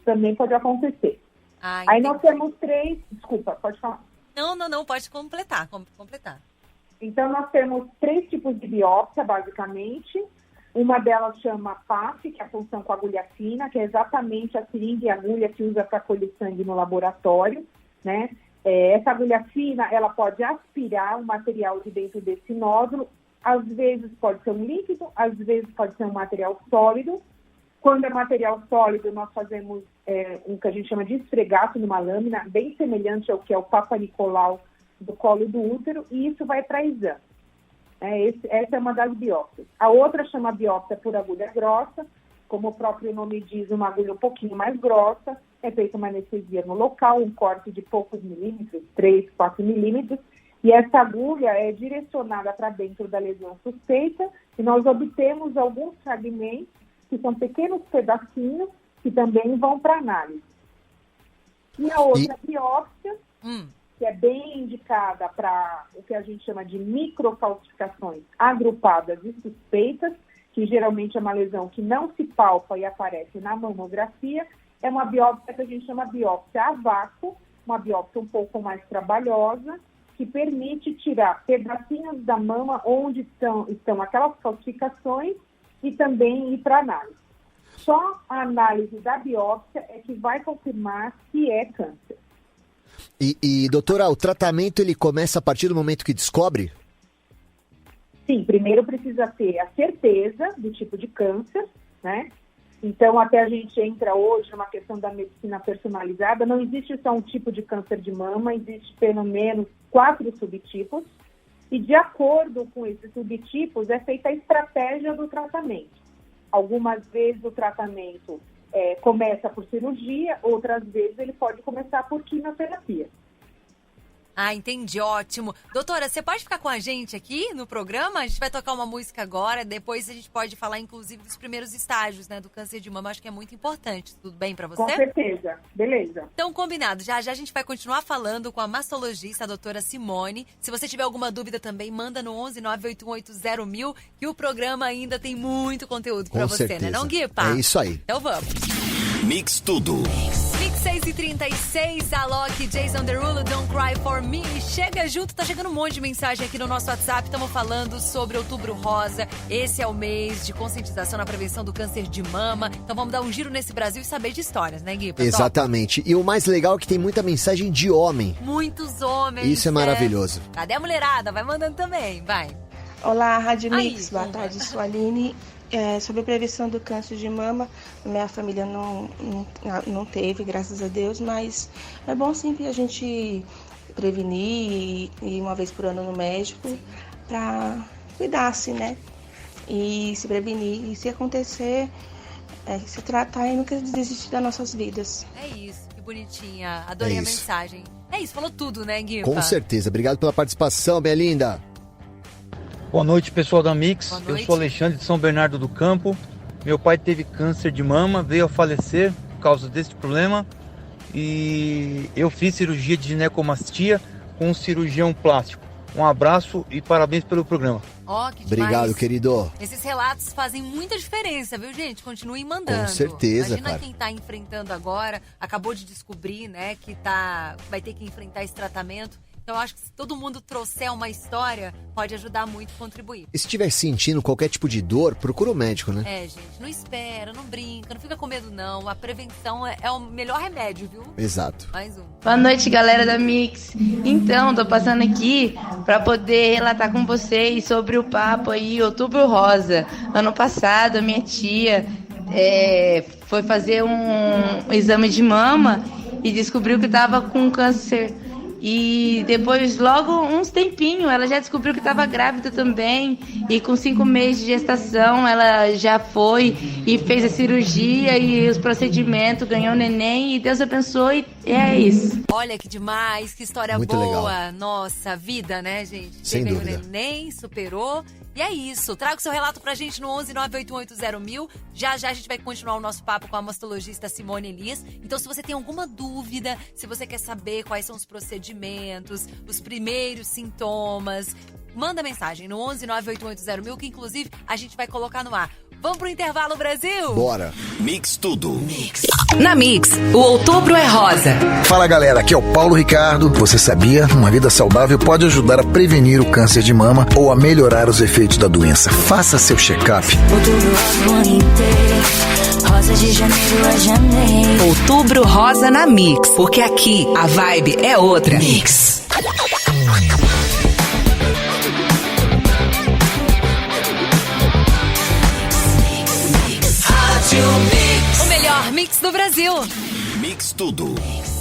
Isso também pode acontecer. Aí nós temos 3... Desculpa, pode falar. Não, pode completar. Então, nós temos 3 tipos de biópsia, basicamente. Uma delas chama PAF, que é a punção com agulha fina, que é exatamente a seringa e agulha que usa para colher sangue no laboratório, né? Essa agulha fina, ela pode aspirar o material de dentro desse nódulo. Às vezes pode ser um líquido, às vezes pode ser um material sólido. Quando é material sólido, nós fazemos um que a gente chama de esfregaço numa lâmina, bem semelhante ao que é o Papa Nicolau do colo do útero, e isso vai para exame. Essa é uma das biópsias. A outra chama biópsia por agulha grossa, como o próprio nome diz, uma agulha um pouquinho mais grossa, é feita uma anestesia no local, um corte de poucos milímetros, 3, 4 milímetros, e essa agulha é direcionada para dentro da lesão suspeita, e nós obtemos alguns fragmentos, que são pequenos pedacinhos, que também vão para análise. E a outra biópsia, que é bem indicada para o que a gente chama de microcalcificações agrupadas e suspeitas, que geralmente é uma lesão que não se palpa e aparece na mamografia, é uma biópsia que a gente chama biópsia a vácuo, uma biópsia um pouco mais trabalhosa, que permite tirar pedacinhos da mama onde estão aquelas calcificações e também ir para análise. Só a análise da biópsia é que vai confirmar se é câncer. E doutora, o tratamento ele começa a partir do momento que descobre? Sim, primeiro precisa ter a certeza do tipo de câncer, né? Então, até a gente entra hoje numa questão da medicina personalizada, não existe só um tipo de câncer de mama, existe pelo menos 4 subtipos, e de acordo com esses subtipos é feita a estratégia do tratamento. Algumas vezes o tratamento começa por cirurgia, outras vezes ele pode começar por quimioterapia. Entendi, ótimo. Doutora, você pode ficar com a gente aqui no programa? A gente vai tocar uma música agora, depois a gente pode falar, inclusive, dos primeiros estágios, né, do câncer de mama. Acho que é muito importante. Tudo bem pra você? Com certeza. Beleza. Então, combinado. Já a gente vai continuar falando com a mastologista, a doutora Simone. Se você tiver alguma dúvida também, manda no 11 981801000, que o programa ainda tem muito conteúdo pra você, certeza. né? Não, Guipa? É isso aí. Então vamos. Mix Tudo. Mix 6h36, Alok, Jason Derulo, Don't Cry For Me. Chega junto, tá chegando um monte de mensagem aqui no nosso WhatsApp. Estamos falando sobre Outubro Rosa. Esse é o mês de conscientização na prevenção do câncer de mama. Então vamos dar um giro nesse Brasil e saber de histórias, né, Gui? Exatamente. E o mais legal é que tem muita mensagem de homem. Muitos homens. Isso é maravilhoso. Cadê a mulherada? Vai mandando também, vai. Olá, Rádio Mix. Boa tarde, sou a Aline. Sobre a prevenção do câncer de mama, minha família não teve, graças a Deus, mas é bom sempre a gente prevenir e ir uma vez por ano no médico para cuidar-se, né? E se prevenir. E se acontecer, se tratar e nunca desistir das nossas vidas. É isso, que bonitinha. Adorei a mensagem. É isso, falou tudo, né, Gui? Com certeza. Obrigado pela participação, minha linda. Boa noite, pessoal da Mix. Boa noite. Eu sou Alexandre de São Bernardo do Campo. Meu pai teve câncer de mama, veio a falecer por causa desse problema. E eu fiz cirurgia de ginecomastia com um cirurgião plástico. Um abraço e parabéns pelo programa. Que Obrigado, demais. querido. Esses relatos fazem muita diferença, viu, gente? Continuem mandando. Com certeza, Imagina cara. quem tá enfrentando agora, acabou de descobrir, né, que vai ter que enfrentar esse tratamento. Então, eu acho que se todo mundo trouxer uma história, pode ajudar muito a contribuir. E se estiver sentindo qualquer tipo de dor, procura o médico, né? Gente, não espera, não brinca, não fica com medo, não. A prevenção é o melhor remédio, viu? Exato. Mais um. Boa noite, galera da Mix. Então, tô passando aqui para poder relatar com vocês sobre o papo aí, Outubro Rosa. Ano passado, a minha tia foi fazer um exame de mama e descobriu que estava com câncer. E depois, logo uns tempinhos, ela já descobriu que estava grávida também. E com 5 meses de gestação, ela já foi e fez a cirurgia e os procedimentos, ganhou neném. E Deus abençoe, e é isso. Olha que demais, que história muito boa. Legal. Nossa, vida, né, gente? Sem Teve dúvida. o neném, superou. E é isso. Traga o seu relato pra gente no 11 981801000. Já a gente vai continuar o nosso papo com a mastologista Simone Elias. Então, se você tem alguma dúvida, se você quer saber quais são os procedimentos, os primeiros sintomas, manda mensagem no 11 981801000, que inclusive a gente vai colocar no ar. Vamos pro intervalo, Brasil? Bora. Mix Tudo. Mix. Na Mix, o Outubro é Rosa. Fala galera, aqui é o Paulo Ricardo. Você sabia? Uma vida saudável pode ajudar a prevenir o câncer de mama ou a melhorar os efeitos da doença. Faça seu check-up. Rosa de janeiro a janeiro. Outubro Rosa na Mix, porque aqui a vibe é outra. Mix. O melhor mix do Brasil. Mix Tudo.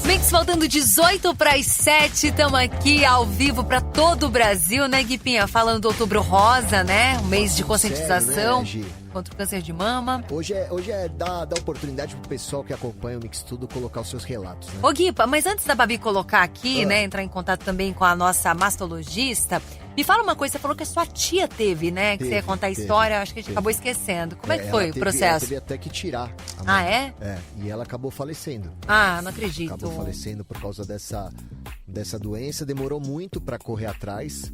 Mix faltando 18 para as 7, estamos aqui ao vivo para todo o Brasil, né, Guipinha? Falando do Outubro Rosa, né? Um mês de conscientização contra o câncer de mama. Hoje é dar oportunidade pro pessoal que acompanha o Mix Tudo colocar os seus relatos, né? Ô, Guipa, mas antes da Babi colocar aqui, né, entrar em contato também com a nossa mastologista, me fala uma coisa, você falou que a sua tia teve, né? Que você ia contar a história, acho que a gente acabou esquecendo. Como é que foi o processo? Ela teve até que tirar. Ah, é? É, e ela acabou falecendo. Ah, não acredito. Acabou falecendo por causa dessa doença. Demorou muito pra correr atrás,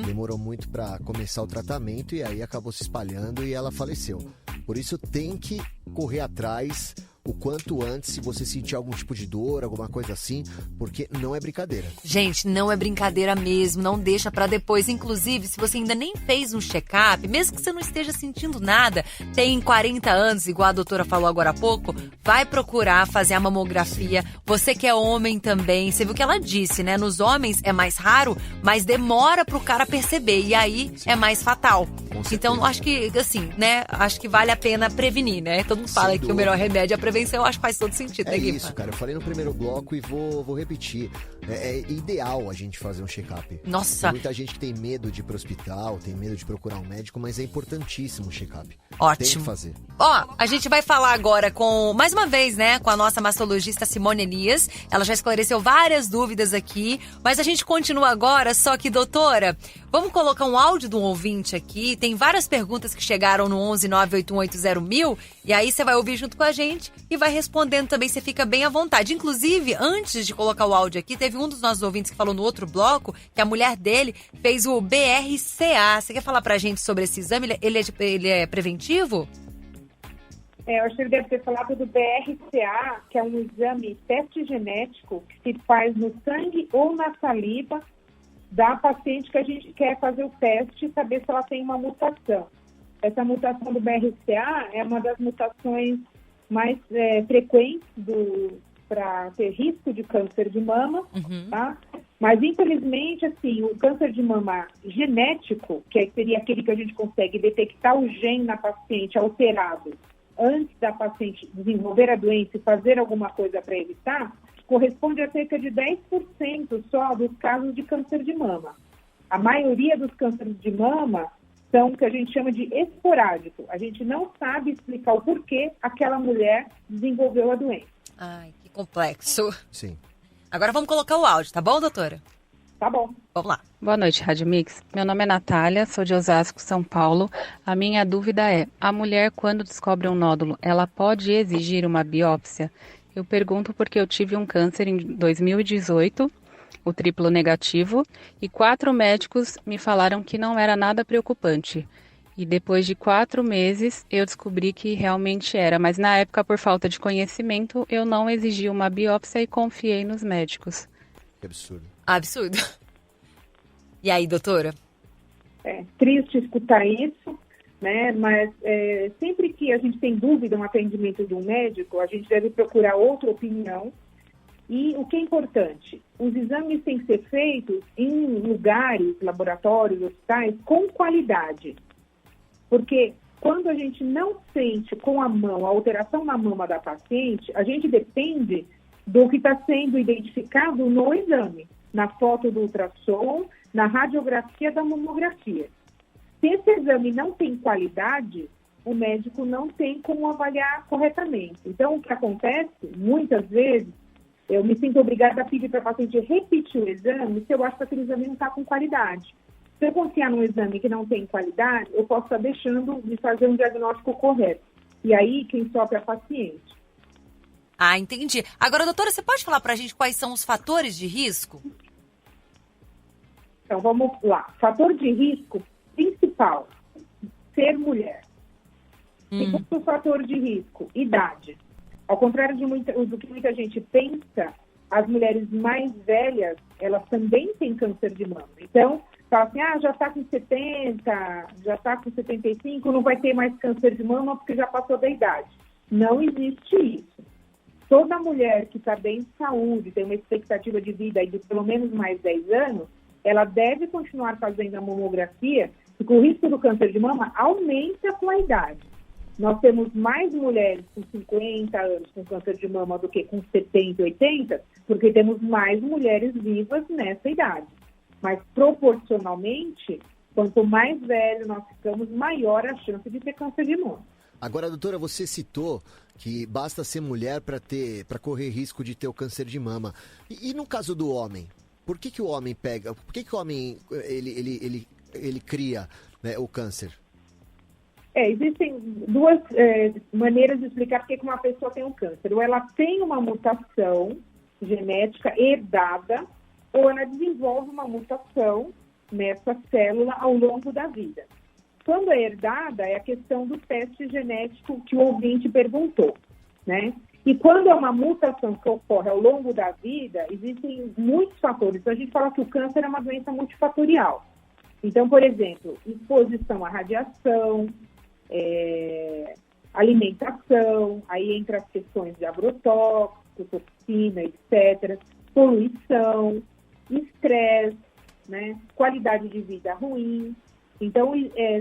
demorou muito pra começar o tratamento e aí acabou se espalhando e ela faleceu. Por isso tem que correr atrás o quanto antes, se você sentir algum tipo de dor, alguma coisa assim, porque não é brincadeira. Gente, não é brincadeira mesmo, não deixa pra depois. Inclusive, se você ainda nem fez um check-up, mesmo que você não esteja sentindo nada, tem 40 anos, igual a doutora falou agora há pouco, vai procurar fazer a mamografia. Você que é homem também, você viu o que ela disse, né? Nos homens é mais raro, mas demora pro cara perceber, e aí é mais fatal. Então, acho que, assim, né? Acho que vale a pena prevenir, né? Todo mundo fala que o melhor remédio é a prevenção. Eu acho que faz todo sentido, né, Guipa? Isso, cara. Eu falei no primeiro bloco e vou repetir. É ideal a gente fazer um check-up. Nossa! Tem muita gente que tem medo de ir pro hospital, tem medo de procurar um médico, mas é importantíssimo o check-up. Ótimo. Tem que fazer. Ó, a gente vai falar agora mais uma vez, né, com a nossa mastologista Simone Elias. Ela já esclareceu várias dúvidas aqui, mas a gente continua agora, só que, doutora, vamos colocar um áudio de um ouvinte aqui. Tem várias perguntas que chegaram no 1198180000 e aí você vai ouvir junto com a gente e vai respondendo também, você fica bem à vontade. Inclusive, antes de colocar o áudio aqui, teve um dos nossos ouvintes que falou no outro bloco que a mulher dele fez o BRCA. Você quer falar pra gente sobre esse exame? Ele é preventivo? Eu acho que ele deve ter falado do BRCA, que é um exame teste genético que se faz no sangue ou na saliva da paciente que a gente quer fazer o teste e saber se ela tem uma mutação. Essa mutação do BRCA é uma das mutações mais frequentes para ter risco de câncer de mama, tá? Mas, infelizmente, assim, o câncer de mama genético, que seria aquele que a gente consegue detectar o gene na paciente alterado antes da paciente desenvolver a doença e fazer alguma coisa para evitar, corresponde a cerca de 10% só dos casos de câncer de mama. A maioria dos cânceres de mama são o que a gente chama de esporádico. A gente não sabe explicar o porquê aquela mulher desenvolveu a doença. Ai, que complexo. Sim. Agora vamos colocar o áudio, tá bom, doutora? Tá bom. Vamos lá. Boa noite, Rádio Mix. Meu nome é Natália, sou de Osasco, São Paulo. A minha dúvida é, a mulher, quando descobre um nódulo, ela pode exigir uma biópsia? Eu pergunto porque eu tive um câncer em 2018, o triplo negativo, e 4 médicos me falaram que não era nada preocupante. E depois de 4 meses, eu descobri que realmente era. Mas na época, por falta de conhecimento, eu não exigi uma biópsia e confiei nos médicos. Que absurdo. Absurdo. E aí, doutora? É triste escutar isso, né? Mas sempre que a gente tem dúvida no atendimento de um médico, a gente deve procurar outra opinião. E o que é importante, os exames têm que ser feitos em lugares, laboratórios, hospitais, com qualidade. Porque quando a gente não sente com a mão a alteração na mama da paciente, a gente depende do que está sendo identificado no exame, na foto do ultrassom, na radiografia da mamografia. Se esse exame não tem qualidade, o médico não tem como avaliar corretamente. Então, o que acontece, muitas vezes, eu me sinto obrigada a pedir para a paciente repetir o exame se eu acho que aquele exame não está com qualidade. Se eu confiar num exame que não tem qualidade, eu posso estar deixando de fazer um diagnóstico correto. E aí, quem sofre é a paciente. Ah, entendi. Agora, doutora, você pode falar para a gente quais são os fatores de risco? Então, vamos lá. Fator de risco principal, ser mulher. Segundo fator de risco, idade. Ao contrário do que muita gente pensa, as mulheres mais velhas, elas também têm câncer de mama. Então, fala assim, já está com 70, já está com 75, não vai ter mais câncer de mama porque já passou da idade. Não existe isso. Toda mulher que está bem de saúde, tem uma expectativa de vida aí de pelo menos mais 10 anos, ela deve continuar fazendo a mamografia, porque o risco do câncer de mama aumenta com a idade. Nós temos mais mulheres com 50 anos com câncer de mama do que com 70, 80, porque temos mais mulheres vivas nessa idade. Mas, proporcionalmente, quanto mais velho nós ficamos, maior a chance de ter câncer de mama. Agora, doutora, você citou que basta ser mulher para correr risco de ter o câncer de mama. E no caso do homem? Por que o homem pega? Por que o homem ele cria, né, o câncer? Existem duas maneiras de explicar por que uma pessoa tem um câncer. Ou ela tem uma mutação genética herdada, ou ela desenvolve uma mutação nessa célula ao longo da vida. Quando é herdada, é a questão do teste genético que o ouvinte perguntou, né? E quando é uma mutação que ocorre ao longo da vida, existem muitos fatores. Então, a gente fala que o câncer é uma doença multifatorial. Então, por exemplo, exposição à radiação, alimentação, aí entra as questões de agrotóxico, toxina, etc., poluição, estresse, né? Qualidade de vida ruim. Então,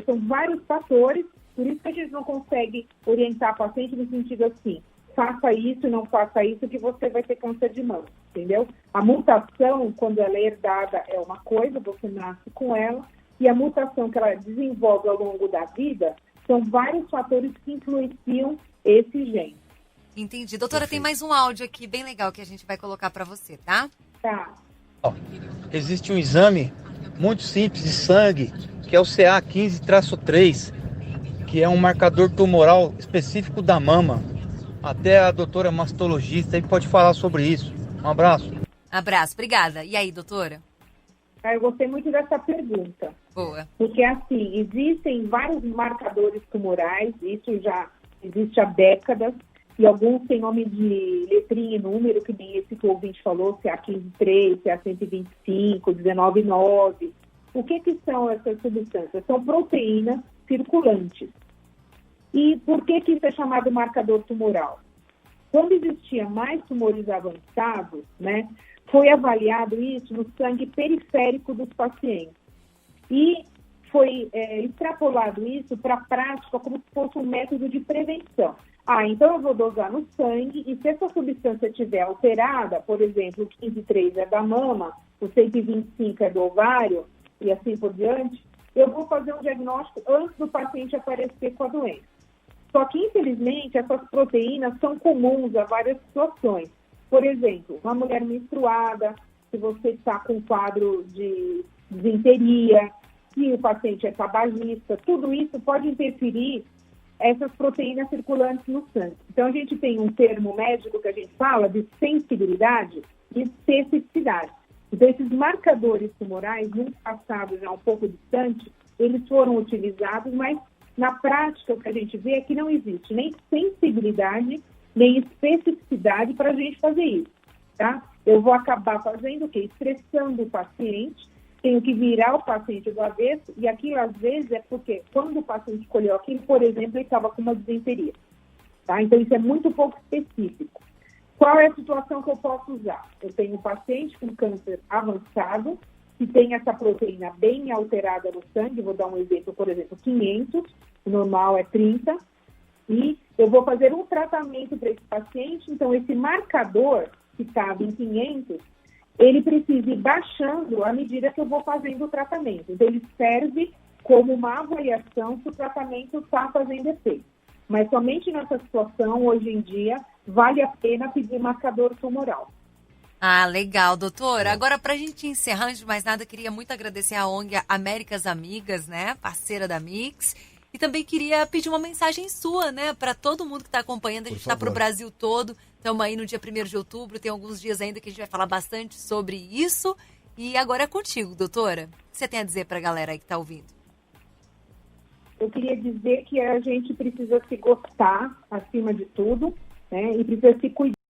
são vários fatores, por isso que a gente não consegue orientar a paciente no sentido assim, faça isso, não faça isso, que você vai ter câncer de mama, entendeu? A mutação, quando ela é herdada, é uma coisa, você nasce com ela, e a mutação que ela desenvolve ao longo da vida, são vários fatores que influenciam esse gene. Entendi. Doutora, tem mais um áudio aqui bem legal que a gente vai colocar para você, tá? Tá. Existe um exame muito simples de sangue, que é o CA15-3, que é um marcador tumoral específico da mama. Até a doutora mastologista aí pode falar sobre isso. Um abraço. Abraço, obrigada. E aí, doutora? Eu gostei muito dessa pergunta. Boa. Porque, assim, existem vários marcadores tumorais, isso já existe há décadas, e alguns têm nome de letrinha e número, que nem esse que o ouvinte falou, CA15-3, CA125, 19-9. O que são essas substâncias? São proteínas circulantes. E por que isso é chamado marcador tumoral? Quando existia mais tumores avançados, né, foi avaliado isso no sangue periférico dos pacientes. E foi extrapolado isso para a prática como se fosse um método de prevenção. Então eu vou dosar no sangue e se essa substância estiver alterada, por exemplo, o 15-3 é da mama, o 125 é do ovário e assim por diante, eu vou fazer um diagnóstico antes do paciente aparecer com a doença. Só que, infelizmente, essas proteínas são comuns a várias situações. Por exemplo, uma mulher menstruada, se você está com um quadro de disenteria, se o paciente é tabagista, tudo isso pode interferir essas proteínas circulantes no sangue. Então, a gente tem um termo médico que a gente fala de sensibilidade e especificidade. Então, esses marcadores tumorais, num passado já um pouco distante, eles foram utilizados, mas na prática o que a gente vê é que não existe nem sensibilidade, nem especificidade para a gente fazer isso, tá? Eu vou acabar fazendo o quê? Estressando o paciente, tenho que virar o paciente do avesso, e aquilo às vezes é porque quando o paciente escolheu aquilo, por exemplo, ele estava com uma disenteria, tá? Então isso é muito pouco específico. Qual é a situação que eu posso usar? Eu tenho um paciente com câncer avançado, que tem essa proteína bem alterada no sangue, vou dar um exemplo, por exemplo, 500, o normal é 30, e eu vou fazer um tratamento para esse paciente, então esse marcador que estava em 500, ele precisa ir baixando à medida que eu vou fazendo o tratamento. Então ele serve como uma avaliação se o tratamento está fazendo efeito. Mas somente nessa situação, hoje em dia, vale a pena pedir marcador tumoral. Legal, doutora. Agora, para a gente encerrar, antes de mais nada, queria muito agradecer a ONG Américas Amigas, né, parceira da Mix. E também queria pedir uma mensagem sua, né, para todo mundo que está acompanhando. A gente está para o Brasil todo. Estamos aí no dia 1º de outubro. Tem alguns dias ainda que a gente vai falar bastante sobre isso. E agora é contigo, doutora. O que você tem a dizer para a galera aí que está ouvindo? eu queria dizer que a gente precisa se gostar acima de tudo, né? E precisa se cuidar.